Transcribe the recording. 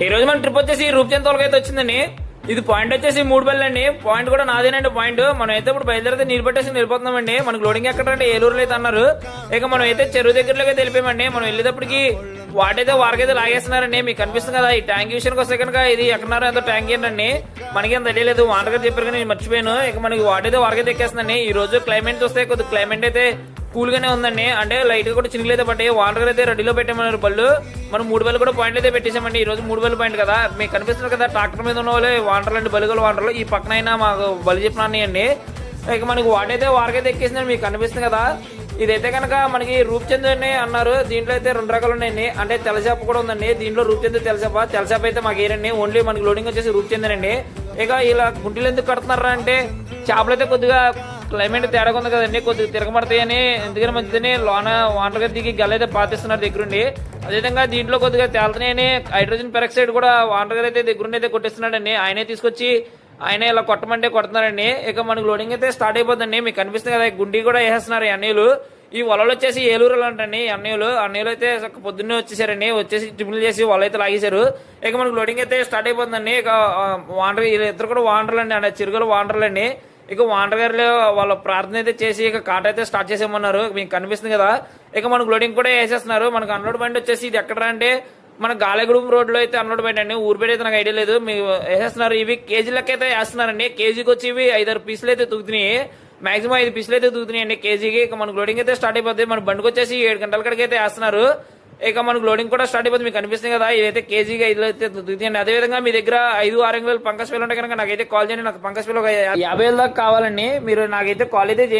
ఈ రోజు మన ట్రిప్ వచ్చేసి రూప్చంద్ తోలకైతే వచ్చిందండి. ఇది పాయింట్ వచ్చేసి 3 బళ్ళు అండి. పాయింట్ కూడా నాదేనండి. పాయింట్ మనం అయితే ఇప్పుడు బయలుదేరితే నీరు పట్టేసి వెళ్ళిపోతున్నామండి. మనకు లోడింగ్ ఎక్కడంటే ఏలూరులో అయితే అన్నారు. ఇక మనం అయితే చెరువు దగ్గరలోకి వెళ్ళిపోయామండి. మనం వెళ్ళేటప్పటికి వాటైతే వారికైతే లాగేస్తున్నారండి. మీకు కనిపిస్తుంది కదా. ఈ ట్యాంక్ విషయానికి వస్తే కనుక ఇది ఎక్కడన్నారో ఎంతో ట్యాంక్ ఏంటండి, మనకేం తెలియలేదు. వాటర్ గారు చెప్పారు కానీ మర్చిపోయాను. ఇక మనకి వాటైతే వారికైతే ఎక్కేస్తుందండి. ఈ రోజు క్లైమేట్ చూస్తే కొద్దిగా క్లైమేట్ అయితే కూల్ గానే ఉందండి. అంటే లైట్ గా కూడా చినుకులు అయితే పట్టాయి. వాటర్ అయితే రెడీలో పెట్టామన్నారు బళ్ళు. మనం 3 బళ్ళు కూడా పాయింట్ అయితే పెట్టేసామండి. ఈ రోజు 3 బళ్ళు పాయింట్ కదా. మీకు కనిపిస్తున్నారు కదా ట్రాక్టర్ మీద ఉన్న వాళ్ళు వాటర్ అండి, బలుగలు వాటర్లు. ఈ పక్కన అయినా మాకు బలి చెప్పినాన్ని అండి. ఇక మనకి వాటైతే వారికైతే ఎక్కేసిందండి. మీకు కనిపిస్తుంది కదా. ఇదైతే కనుక మనకి రూప్చంద్ అని అన్నారు. దీంట్లో అయితే 2 రకాలు ఉన్నాయండి. అంటే తెల్లచేప కూడా ఉందండి. దీంట్లో రూప్చంద్ తెల్లచేప అయితే మాకు ఏరండి. ఓన్లీ మనకి లోడింగ్ వచ్చేసి రూప్చంద్ అండి. ఇక ఇలా గుంటలు ఎందుకు కడుతున్నారా అంటే చేపలు అయితే కొద్దిగా క్లైమేట్ తేడా ఉంది కదండి, కొద్దిగా తిరగబడతాయని ఎందుకని మంచిదని లోన వాటర్ దిగి గల్ల అయితే పాతిస్తున్నారు దగ్గరుండి. అదేవిధంగా దీంట్లో కొద్దిగా తేలుతున్నాయని హైడ్రోజన్ పెరాక్సైడ్ కూడా వాటర్ అయితే దగ్గరుండి అయితే కొట్టిస్తున్నాడండి. ఆయనే తీసుకొచ్చి ఆయన ఇలా కొట్టమంటే కొడుతున్నారండి. ఇక మనకు లోడింగ్ అయితే స్టార్ట్ అయిపోతుందండి. మీకు కనిపిస్తుంది కదా గుండి కూడా వేసేస్తున్నారు ఈ అన్నయ్యలు. ఈ వలలు వచ్చేసి ఏలూరులో అంటండి అన్నయ్యలు అయితే పొద్దున్నే వచ్చేసారండి. వచ్చేసి టిఫిన్లు చేసి వాళ్ళు అయితే లాగేశారు. ఇక మనకు లోడింగ్ అయితే స్టార్ట్ అయిపోతుందండి. ఇక వాండర్ ఇద్దరు కూడా వాండర్లు అండి, అంటే చిరుగలు వాండర్లు అండి. ఇక వాండర్ గారు వాళ్ళ ప్రార్థన అయితే చేసి ఇక కాట అయితే స్టార్ట్ చేసేమన్నారు. మీకు కనిపిస్తుంది కదా. ఇక మనకు లోడింగ్ కూడా వేసేస్తున్నారు. మనకు అన్లోడ్ పాయింట్ వచ్చేసి ఇది ఎక్కడ అంటే మన గాలగూడెం రోడ్ లో అయితే అన్లోడ్ పాయింట్ అండి. ఊరు పేరు అయితే నాకు ఐడియా లేదు. మీకు వేసేస్తున్నారు. ఇవి కేజీ లెక్క అయితే వేస్తున్నారండి. కేజీకి వచ్చి ఇవి 5-6 పీసులు అయితే తూగుతున్నాయి. మాక్సిమం 5 పీసులు అయితే తూగుతున్నాయి అండి కేజీకి. ఇక మనకు లోడింగ్ అయితే స్టార్ట్ అయిపోతుంది. మన బండికి వచ్చేసి 7 గంటల కడికి అయితే వేస్తున్నారు. ఇక మనకు లోడింగ్ కూడా స్టార్ట్ అయిపోతుంది. మీకు కనిపిస్తుంది కదా. ఇదైతే కేజీగా 5 అయితే తూగుతాయండి. అదేవిధంగా మీ దగ్గర 5-6 వేలు పంకస్ వేలు ఉంటే కనుక నాకైతే కాల్ చేయండి. నాకు పంకస్ వేలు ఒక 50,000 దాకా కావాలండి. మీరు నాకైతే కాల్ అయితే చేయండి.